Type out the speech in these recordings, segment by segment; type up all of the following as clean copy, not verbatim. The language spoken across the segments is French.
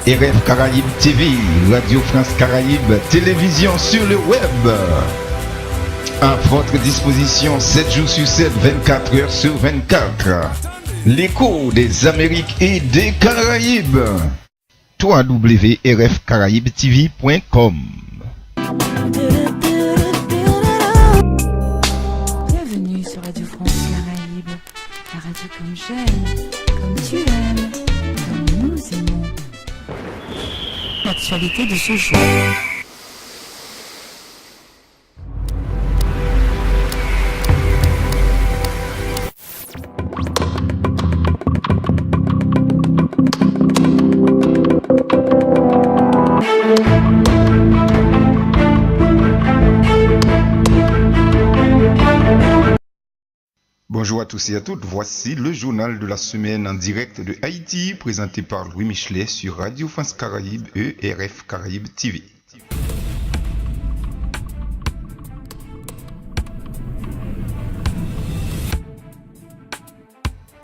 RF Caraïbes TV, Radio France Caraïbes, télévision sur le web. À votre disposition 7 jours sur 7, 24 heures sur 24. L'écho des Amériques et des Caraïbes. www.rfcaraibetv.com. Bienvenue sur Radio France Caraïbes, la radio comme j'aime, comme tu aimes, comme nous aimons. L'actualité de ce jour. Bonjour à tous et à toutes, voici le journal de la semaine en direct de Haïti, présenté par Louis Michelet sur Radio France Caraïbes et RF Caraïbes TV.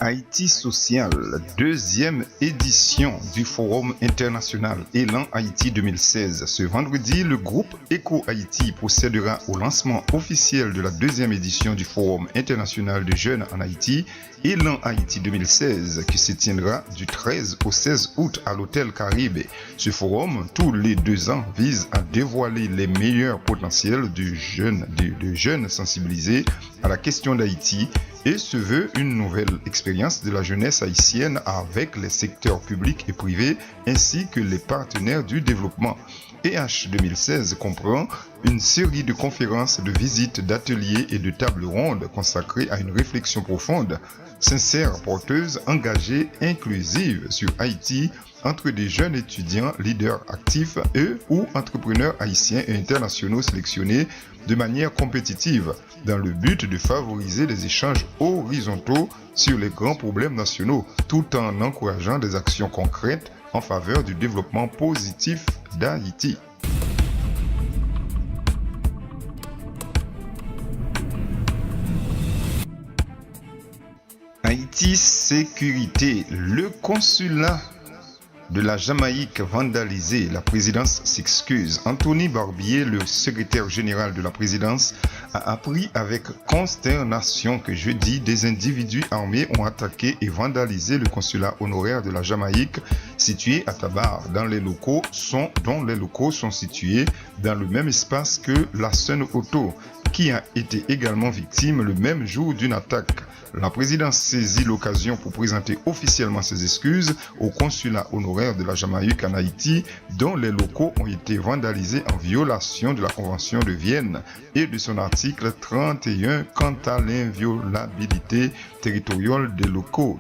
Haïti Social, deuxième édition du Forum international Élan Haïti 2016. Ce vendredi, le groupe Eco Haïti procédera au lancement officiel de la deuxième édition du Forum international de jeunes en Haïti, Élan Haïti 2016, qui se tiendra du 13 au 16 août à l'Hôtel Caraïbe. Ce forum, tous les 2 ans, vise à dévoiler les meilleurs potentiels de jeunes sensibilisés à la question d'Haïti et se veut une nouvelle expérience de la jeunesse haïtienne avec les secteurs publics et privés ainsi que les partenaires du développement. EH 2016 comprend une série de conférences, de visites, d'ateliers et de tables rondes consacrées à une réflexion profonde, sincère, porteuse, engagée, inclusive sur Haïti entre des jeunes étudiants, leaders actifs ou entrepreneurs haïtiens et internationaux sélectionnés de manière compétitive dans le but de favoriser des échanges horizontaux sur les grands problèmes nationaux tout en encourageant des actions concrètes en faveur du développement positif d'Haïti. Haïti Sécurité, le consulat de la Jamaïque vandalisé, la présidence s'excuse. Anthony Barbier, le secrétaire général de la présidence, a appris avec consternation que jeudi, des individus armés ont attaqué et vandalisé le consulat honoraire de la Jamaïque situé à Tabar, dont les locaux sont situés dans le même espace que la Sun Auto, qui a été également victime le même jour d'une attaque. La présidence saisit l'occasion pour présenter officiellement ses excuses au consulat honoraire de la Jamaïque en Haïti, dont les locaux ont été vandalisés en violation de la Convention de Vienne et de son article 31 quant à l'inviolabilité territoriale des locaux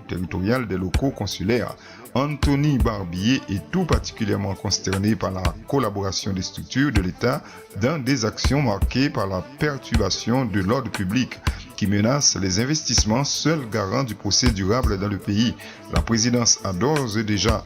consulaires. Anthony Barbier est tout particulièrement consterné par la collaboration des structures de l'État dans des actions marquées par la perturbation de l'ordre public qui menace les investissements, seul garant du procès durable dans le pays. La présidence a d'ores et déjà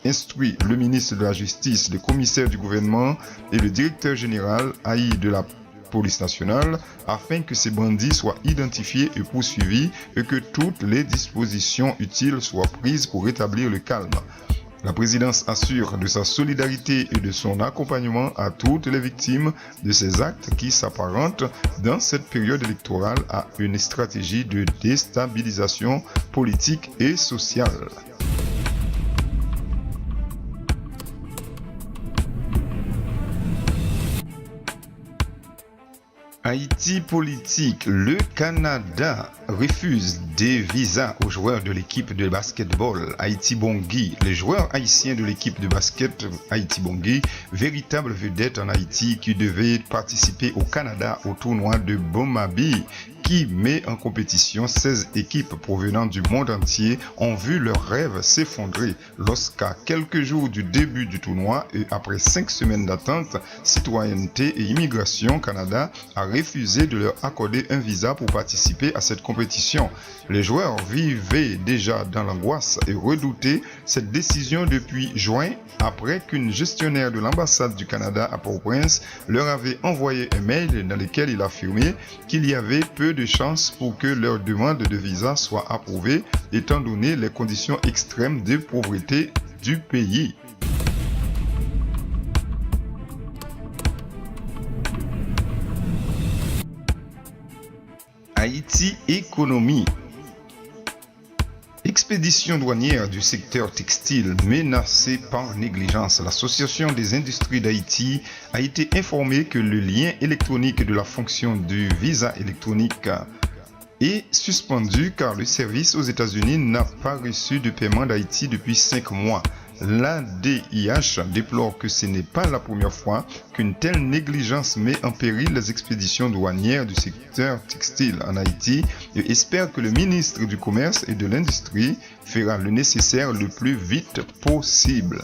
instruit le ministre de la Justice, le commissaire du gouvernement et le directeur général AI de la police nationale afin que ces bandits soient identifiés et poursuivis et que toutes les dispositions utiles soient prises pour rétablir le calme. La présidence assure de sa solidarité et de son accompagnement à toutes les victimes de ces actes qui s'apparentent dans cette période électorale à une stratégie de déstabilisation politique et sociale. Haïti politique, le Canada refuse des visas aux joueurs de l'équipe de basketball Haïti Bongi. Les joueurs haïtiens de l'équipe de basket Haïti Bongi, véritable vedette en Haïti qui devait participer au Canada au tournoi de Bomabi, qui met en compétition 16 équipes provenant du monde entier, ont vu leurs rêves s'effondrer lorsqu'à quelques jours du début du tournoi et après 5 semaines d'attente, Citoyenneté et Immigration Canada a refusé de leur accorder un visa pour participer à cette compétition. Les joueurs vivaient déjà dans l'angoisse et redoutaient cette décision depuis juin après qu'une gestionnaire de l'ambassade du Canada à Port-au-Prince leur avait envoyé un mail dans lequel il affirmait qu'il y avait peu de chances pour que leur demande de visa soit approuvée étant donné les conditions extrêmes de pauvreté du pays. Haïti économie. Expédition douanière du secteur textile menacée par négligence. L'Association des industries d'Haïti a été informée que le lien électronique de la fonction du visa électronique est suspendu car le service aux États-Unis n'a pas reçu de paiement d'Haïti depuis 5 mois. L'ADIH déplore que ce n'est pas la première fois qu'une telle négligence met en péril les expéditions douanières du secteur textile en Haïti et espère que le ministre du Commerce et de l'Industrie fera le nécessaire le plus vite possible.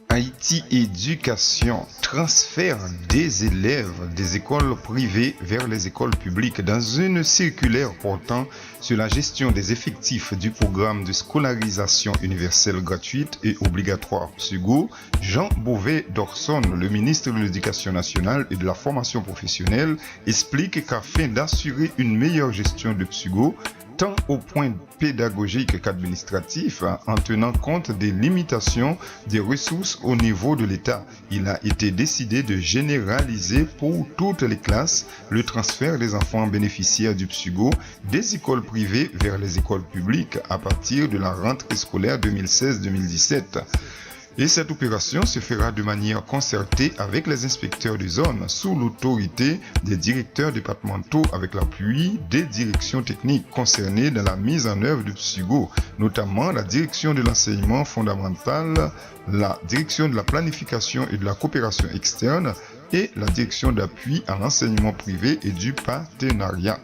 Haïti Éducation, transfert des élèves des écoles privées vers les écoles publiques. Dans une circulaire portant sur la gestion des effectifs du programme de scolarisation universelle gratuite et obligatoire PSUGO, Jean Beauvais-Dorson, le ministre de l'Éducation nationale et de la formation professionnelle, explique qu'afin d'assurer une meilleure gestion de PSUGO, tant au point pédagogique qu'administratif, en tenant compte des limitations des ressources au niveau de l'État, il a été décidé de généraliser pour toutes les classes le transfert des enfants bénéficiaires du PSUGO des écoles privées vers les écoles publiques à partir de la rentrée scolaire 2016-2017. Et cette opération se fera de manière concertée avec les inspecteurs de zone sous l'autorité des directeurs départementaux avec l'appui des directions techniques concernées dans la mise en œuvre du PSUGO, notamment la direction de l'enseignement fondamental, la direction de la planification et de la coopération externe et la direction d'appui à l'enseignement privé et du partenariat.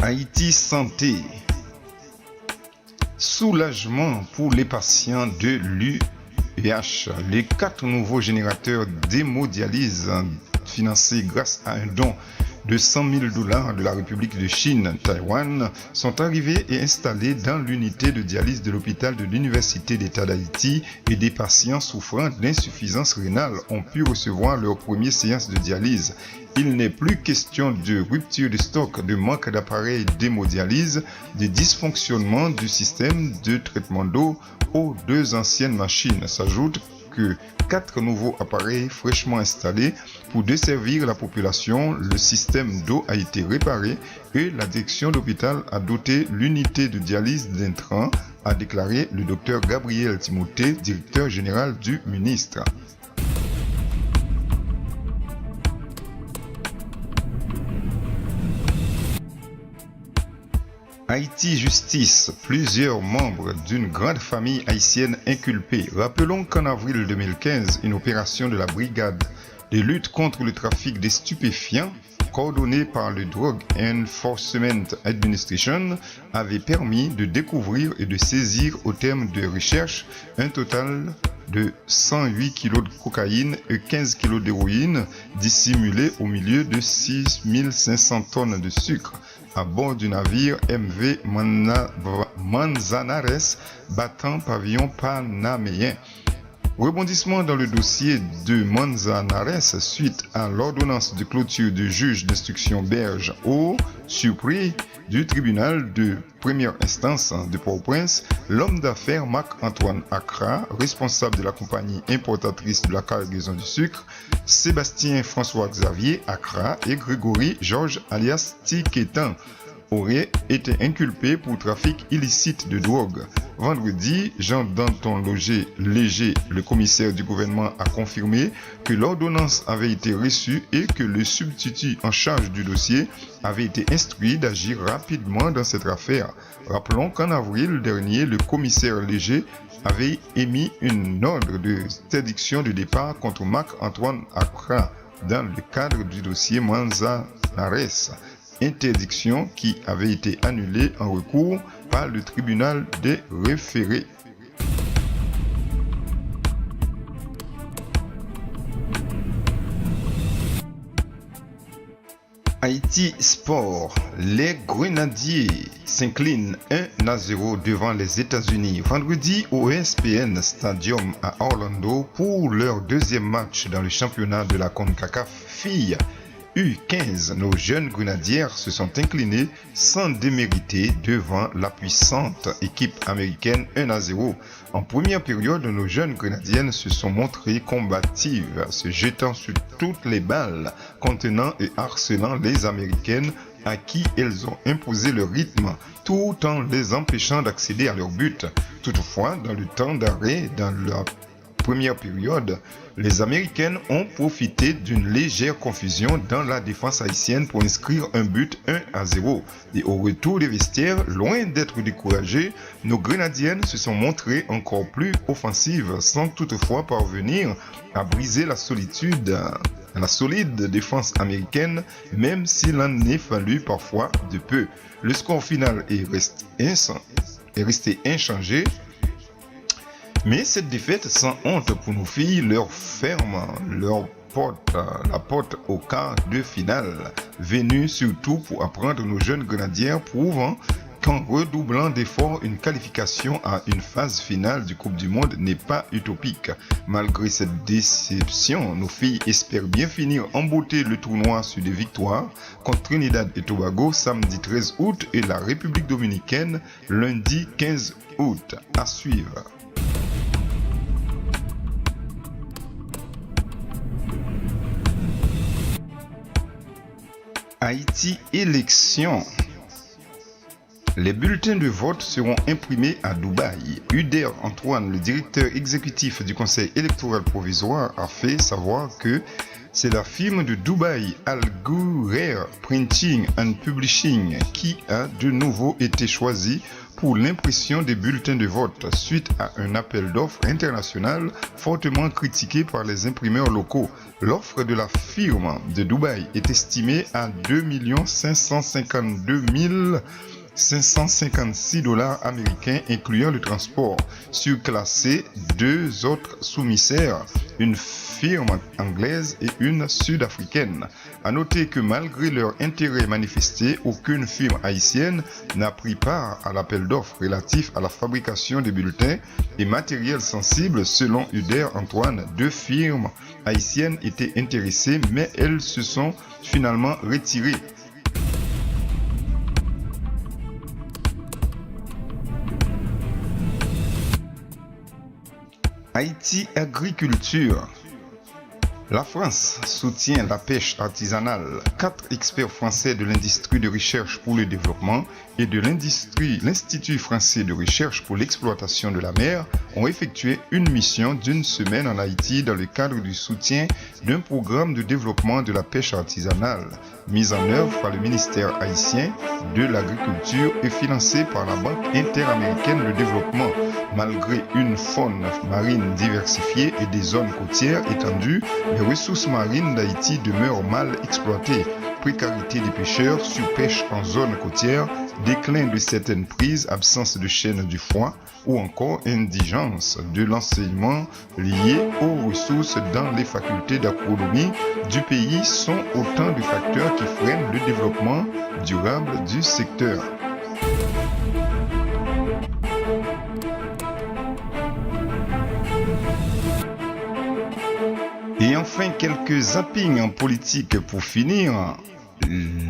Haïti Santé. Soulagement pour les patients de l'UVH. Les 4 nouveaux générateurs d'hémodialyse financés grâce à un don de $100 000 de la République de Chine, Taïwan, sont arrivés et installés dans l'unité de dialyse de l'hôpital de l'Université d'État d'Haïti et des patients souffrant d'insuffisance rénale ont pu recevoir leur première séance de dialyse. Il n'est plus question de rupture de stock, de manque d'appareils d'hémodialyse, de dysfonctionnement du système de traitement d'eau aux 2 anciennes machines. S'ajoute que 4 nouveaux appareils fraîchement installés pour desservir la population. Le système d'eau a été réparé et la direction d'hôpital a doté l'unité de dialyse d'intrants, a déclaré le docteur Gabriel Timothée, directeur général du ministère. Haïti Justice, plusieurs membres d'une grande famille haïtienne inculpés. Rappelons qu'en avril 2015, une opération de la brigade de lutte contre le trafic des stupéfiants, coordonnée par le Drug Enforcement Administration, avait permis de découvrir et de saisir au terme de recherche un total de 108 kg de cocaïne et 15 kg d'héroïne dissimulés au milieu de 6500 tonnes de sucre à bord du navire MV Manzanares battant pavillon panaméen. Rebondissement dans le dossier de Manzanares suite à l'ordonnance de clôture du juge d'instruction Berge au surpris du tribunal de première instance de Port-au-Prince, l'homme d'affaires Marc-Antoine Accra, responsable de la compagnie importatrice de la cargaison du sucre, Sébastien François-Xavier Accra et Grégory Georges alias Tiketan auraient été inculpés pour trafic illicite de drogue. Vendredi, Jean-Danton Léger, le commissaire du gouvernement, a confirmé que l'ordonnance avait été reçue et que le substitut en charge du dossier avait été instruit d'agir rapidement dans cette affaire. Rappelons qu'en avril dernier, le commissaire Léger avait émis une ordre d'interdiction de départ contre Marc-Antoine Accra dans le cadre du dossier Manzanares. Interdiction qui avait été annulée en recours par le tribunal des référés. Haïti Sport, les Grenadiers s'inclinent 1-0 devant les États-Unis vendredi au ESPN Stadium à Orlando pour leur deuxième match dans le championnat de la CONCACAF filles. U15, nos jeunes grenadières se sont inclinées sans démériter devant la puissante équipe américaine 1-0. En première période, nos jeunes grenadiennes se sont montrées combatives, se jetant sur toutes les balles, contenant et harcelant les Américaines à qui elles ont imposé le rythme tout en les empêchant d'accéder à leur but. Toutefois, dans le temps d'arrêt, dans la première période, les Américaines ont profité d'une légère confusion dans la défense haïtienne pour inscrire un but 1-0. Et au retour des vestiaires, loin d'être découragées, nos grenadiennes se sont montrées encore plus offensives sans toutefois parvenir à briser la solide défense américaine, même s'il en est fallu parfois de peu. Le score final est resté inchangé. Mais cette défaite sans honte pour nos filles leur ferme la porte au quart de finale, venue surtout pour apprendre nos jeunes grenadières, prouvant qu'en redoublant d'efforts, une qualification à une phase finale du Coupe du Monde n'est pas utopique. Malgré cette déception, nos filles espèrent bien finir en beauté le tournoi sur des victoires contre Trinidad et Tobago samedi 13 août et la République dominicaine lundi 15 août. À suivre. Haïti élections. Les bulletins de vote seront imprimés à Dubaï. Uder Antoine, le directeur exécutif du Conseil électoral provisoire, a fait savoir que c'est la firme de Dubaï Al Ghurair Printing and Publishing qui a de nouveau été choisie pour l'impression des bulletins de vote suite à un appel d'offres international fortement critiqué par les imprimeurs locaux. L'offre de la firme de Dubaï est estimée à 2 552 556 $ américains, incluant le transport. Surclassé, 2 autres soumissaires, une firme anglaise et une sud-africaine. À noter que malgré leur intérêt manifesté, aucune firme haïtienne n'a pris part à l'appel d'offres relatif à la fabrication des bulletins et matériels sensibles. Selon Uder Antoine, 2 firmes haïtiennes étaient intéressées, mais elles se sont finalement retirées. Haïti agriculture. La France soutient la pêche artisanale. 4 experts français de l'industrie de recherche pour le développement et de l'Institut français de recherche pour l'exploitation de la mer ont effectué une mission d'1 semaine en Haïti dans le cadre du soutien d'un programme de développement de la pêche artisanale mis en œuvre par le ministère haïtien de l'Agriculture et financé par la Banque interaméricaine de développement. Malgré une faune marine diversifiée et des zones côtières étendues, les ressources marines d'Haïti demeurent mal exploitées. Précarité des pêcheurs, surpêche en zone côtière, déclin de certaines prises, absence de chaîne du froid ou encore indigence de l'enseignement lié aux ressources dans les facultés d'agronomie du pays sont autant de facteurs qui freinent le développement durable du secteur. Et enfin, quelques zappings en politique pour finir.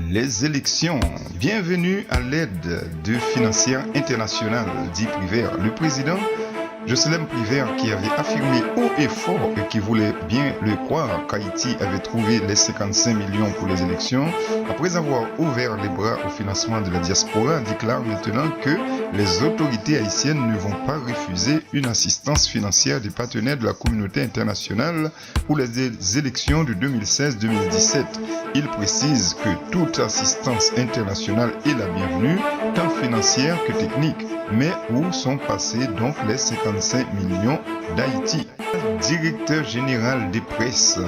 Les élections. Bienvenue à l'aide de financière internationale, dit Privert. Le président Jocelyn Privert, qui avait affirmé haut et fort et qui voulait bien le croire qu'Haïti avait trouvé les 55 millions pour les élections, après avoir ouvert les bras au financement de la diaspora, déclare maintenant que les autorités haïtiennes ne vont pas refuser une assistance financière des partenaires de la communauté internationale pour les élections de 2016-2017. Il précise que toute assistance internationale est la bienvenue, tant financière que technique. Mais où sont passés donc les 55 millions d'Haïti? Directeur général des presses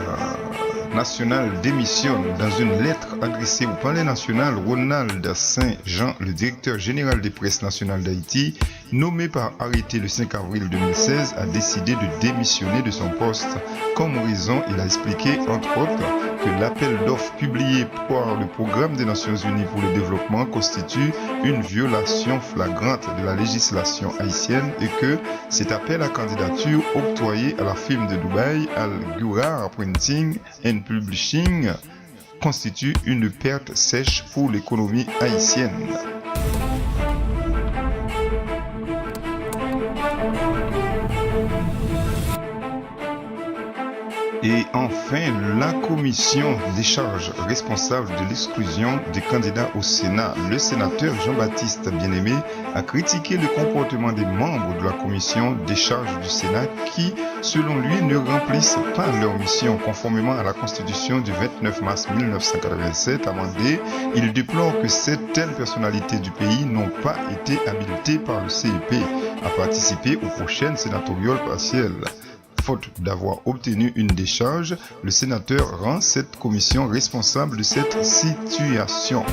nationales démissionne. Dans une lettre adressée au Palais national, Ronald Saint-Jean, le directeur général des presses nationales d'Haïti, nommé par arrêté le 5 avril 2016, a décidé de démissionner de son poste. Comme raison, il a expliqué, entre autres, que l'appel d'offres publié par le Programme des Nations Unies pour le développement constitue une violation flagrante de la législation haïtienne et que cet appel à candidature octroyé à la firme de Dubaï, Al Ghurair Printing and Publishing, constitue une perte sèche pour l'économie haïtienne. Et enfin, la commission des charges responsable de l'exclusion des candidats au Sénat, le sénateur Jean-Baptiste Bien-Aimé, a critiqué le comportement des membres de la commission des charges du Sénat qui, selon lui, ne remplissent pas leur mission conformément à la Constitution du 29 mars 1987 amendée. Il déplore que certaines personnalités du pays n'ont pas été habilitées par le CEP à participer aux prochaines sénatoriales partielles. Faute d'avoir obtenu une décharge, le sénateur rend cette commission responsable de cette situation.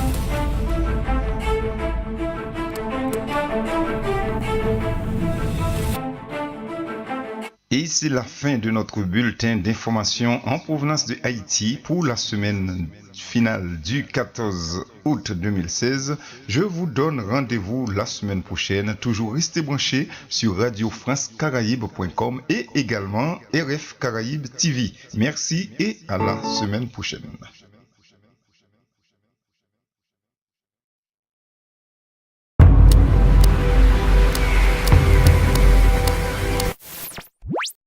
Et c'est la fin de notre bulletin d'information en provenance de Haïti pour la semaine finale du 14 août 2016. Je vous donne rendez-vous la semaine prochaine. Toujours restez branchés sur radiofrancecaraïbe.com et également RF Caraïbe TV. Merci et à la semaine prochaine.